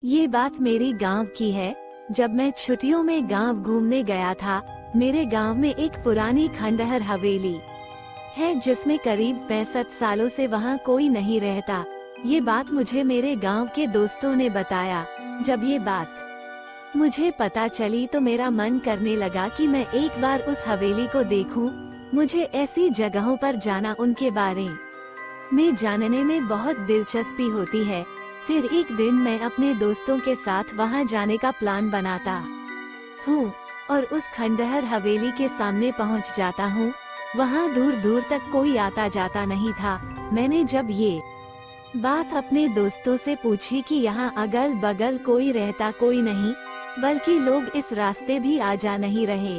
ये बात मेरी गांव की है। जब मैं छुट्टियों में गांव घूमने गया था, मेरे गांव में एक पुरानी खंडहर हवेली है जिसमें करीब 65 सालों से वहां कोई नहीं रहता। ये बात मुझे मेरे गांव के दोस्तों ने बताया। जब ये बात मुझे पता चली तो मेरा मन करने लगा कि मैं एक बार उस हवेली को देखूं। मुझे ऐसी जगहों पर जाना, उनके बारे में जानने में बहुत दिलचस्पी होती है। फिर एक दिन मैं अपने दोस्तों के साथ वहां जाने का प्लान बनाता हूँ और उस खंडहर हवेली के सामने पहुंच जाता हूँ। वहां दूर दूर तक कोई आता जाता नहीं था। मैंने जब ये बात अपने दोस्तों से पूछी कि यहाँ अगल बगल कोई रहता कोई नहीं, बल्कि लोग इस रास्ते भी आ जा नहीं रहे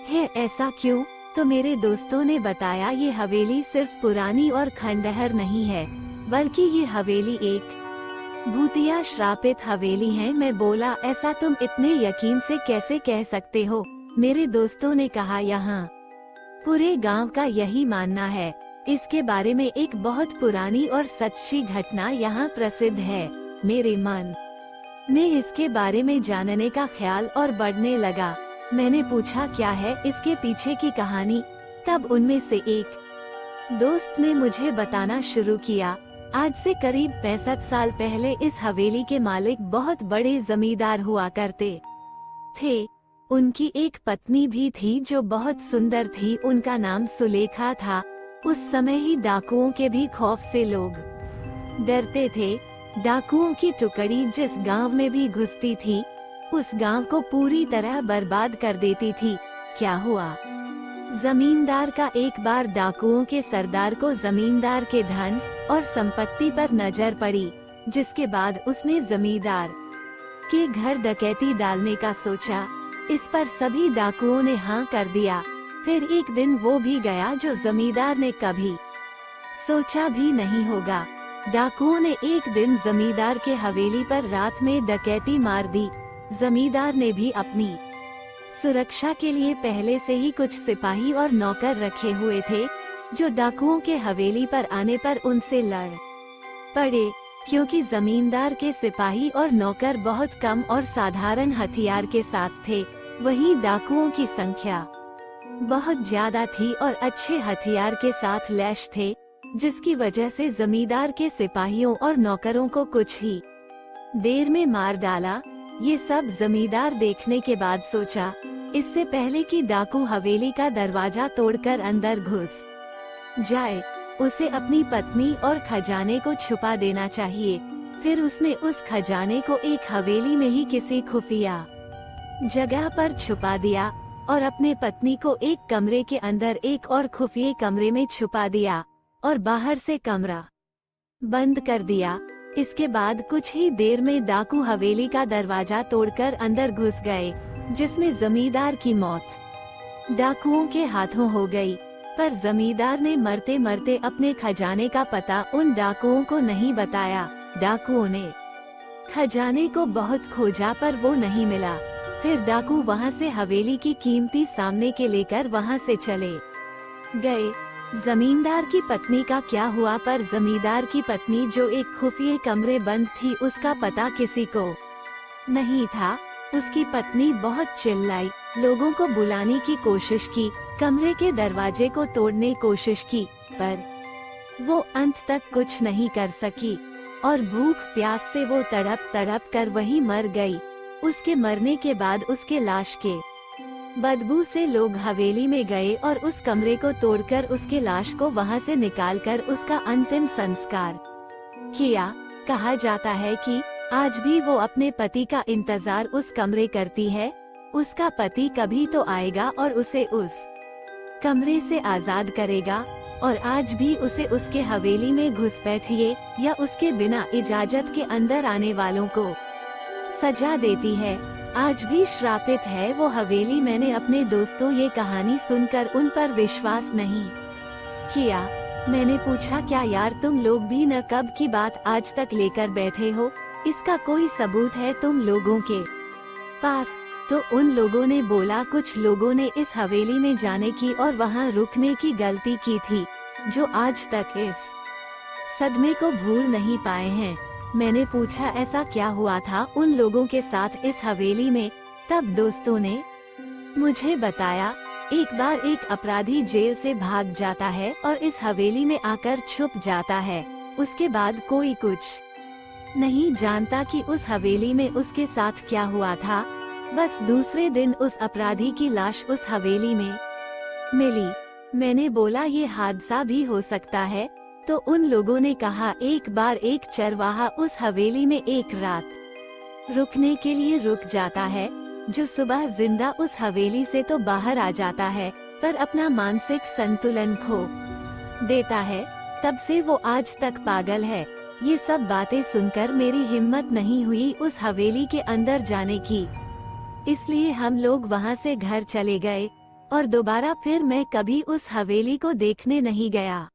हैं, ऐसा क्यों? तो मेरे दोस्तों ने बताया ये हवेली सिर्फ पुरानी और खंडहर नहीं है, बल्कि ये हवेली एक भूतिया श्रापित हवेली है। मैं बोला, ऐसा तुम इतने यकीन से कैसे कह सकते हो? मेरे दोस्तों ने कहा, यहाँ पूरे गांव का यही मानना है। इसके बारे में एक बहुत पुरानी और सच्ची घटना यहाँ प्रसिद्ध है। मेरे मन में इसके बारे में जानने का ख्याल और बढ़ने लगा। मैंने पूछा, क्या है इसके पीछे की कहानी? तब उनमें से एक दोस्त ने मुझे बताना शुरू किया। आज से करीब 65 साल पहले इस हवेली के मालिक बहुत बड़े जमींदार हुआ करते थे। उनकी एक पत्नी भी थी जो बहुत सुंदर थी। उनका नाम सुलेखा था। उस समय ही डाकुओं के भी खौफ से लोग डरते थे। डाकुओं की टुकड़ी जिस गांव में भी घुसती थी, उस गांव को पूरी तरह बर्बाद कर देती थी। क्या हुआ? जमींदार का एक बार डाकुओं के सरदार को जमींदार के धन और संपत्ति पर नजर पड़ी, जिसके बाद उसने जमींदार के घर डकैती डालने का सोचा। इस पर सभी डाकुओं ने हाँ कर दिया। फिर एक दिन वो भी गया जो जमींदार ने कभी सोचा भी नहीं होगा। डाकुओं ने एक दिन जमींदार के हवेली पर रात में डकैती मार दी। जमींदार ने भी अपनी सुरक्षा के लिए पहले से ही कुछ सिपाही और नौकर रखे हुए थे, जो डाकुओं के हवेली पर आने पर उनसे लड़ पड़े। क्योंकि जमींदार के सिपाही और नौकर बहुत कम और साधारण हथियार के साथ थे, वहीं डाकुओं की संख्या बहुत ज्यादा थी और अच्छे हथियार के साथ लैस थे, जिसकी वजह से जमींदार के सिपाहियों और नौकरों को कुछ ही देर में मार डाला। ये सब जमींदार देखने के बाद सोचा, इससे पहले कि डाकू हवेली का दरवाजा तोड़कर अंदर घुस जाए, उसे अपनी पत्नी और खजाने को छुपा देना चाहिए। फिर उसने उस खजाने को एक हवेली में ही किसी खुफिया जगह पर छुपा दिया और अपने पत्नी को एक कमरे के अंदर एक और खुफिया कमरे में छुपा दिया और बाहर से कमरा बंद कर दिया। इसके बाद कुछ ही देर में डाकू हवेली का दरवाजा तोड़कर अंदर घुस गए, जिसमें जमींदार की मौत डाकुओं के हाथों हो गई। पर जमींदार ने मरते मरते अपने खजाने का पता उन डाकुओं को नहीं बताया। डाकुओं ने खजाने को बहुत खोजा पर वो नहीं मिला। फिर डाकू वहां से हवेली की कीमती सामान के लेकर वहां से चले गए। जमींदार की पत्नी का क्या हुआ? पर जमींदार की पत्नी जो एक खुफिया कमरे बंद थी, उसका पता किसी को नहीं था। उसकी पत्नी बहुत चिल्लाई, लोगों को बुलाने की कोशिश की, कमरे के दरवाजे को तोड़ने कोशिश की, पर वो अंत तक कुछ नहीं कर सकी और भूख प्यास से वो तड़प तड़प कर वहीं मर गई। उसके मरने के बाद उसके लाश के बदबू से लोग हवेली में गए और उस कमरे को तोड़कर उसके लाश को वहां से निकालकर उसका अंतिम संस्कार किया। कहा जाता है कि आज भी वो अपने पति का इंतजार उस कमरे करती है। उसका पति कभी तो आएगा और उसे उस कमरे से आजाद करेगा, और आज भी उसे उसके हवेली में घुसपैठिए या उसके बिना इजाजत के अंदर आने वालों को सजा देती है। आज भी श्रापित है वो हवेली। मैंने अपने दोस्तों ये कहानी सुनकर उन पर विश्वास नहीं किया। मैंने पूछा, क्या यार तुम लोग भी न कब की बात आज तक लेकर बैठे हो? इसका कोई सबूत है तुम लोगों के पास? तो उन लोगों ने बोला, कुछ लोगों ने इस हवेली में जाने की और वहां रुकने की गलती की थी, जो आज तक इस सदमे को भूल नहीं पाए हैं। मैंने पूछा ऐसा क्या हुआ था उन लोगों के साथ इस हवेली में। तब दोस्तों ने मुझे बताया, एक बार एक अपराधी जेल से भाग जाता है और इस हवेली में आकर छुप जाता है। उसके बाद कोई कुछ नहीं जानता कि उस हवेली में उसके साथ क्या हुआ था। बस दूसरे दिन उस अपराधी की लाश उस हवेली में मिली। मैंने बोला ये हादसा भी हो सकता है, तो उन लोगों ने कहा एक बार एक चरवाहा उस हवेली में एक रात रुकने के लिए रुक जाता है, जो सुबह जिंदा उस हवेली से तो बाहर आ जाता है, पर अपना मानसिक संतुलन खो देता है। तब से वो आज तक पागल है। ये सब बातें सुनकर मेरी हिम्मत नहीं हुई उस हवेली के अंदर जाने की, इसलिए हम लोग वहाँ से घर चले गए और दोबारा फिर मैं कभी उस हवेली को देखने नहीं गया।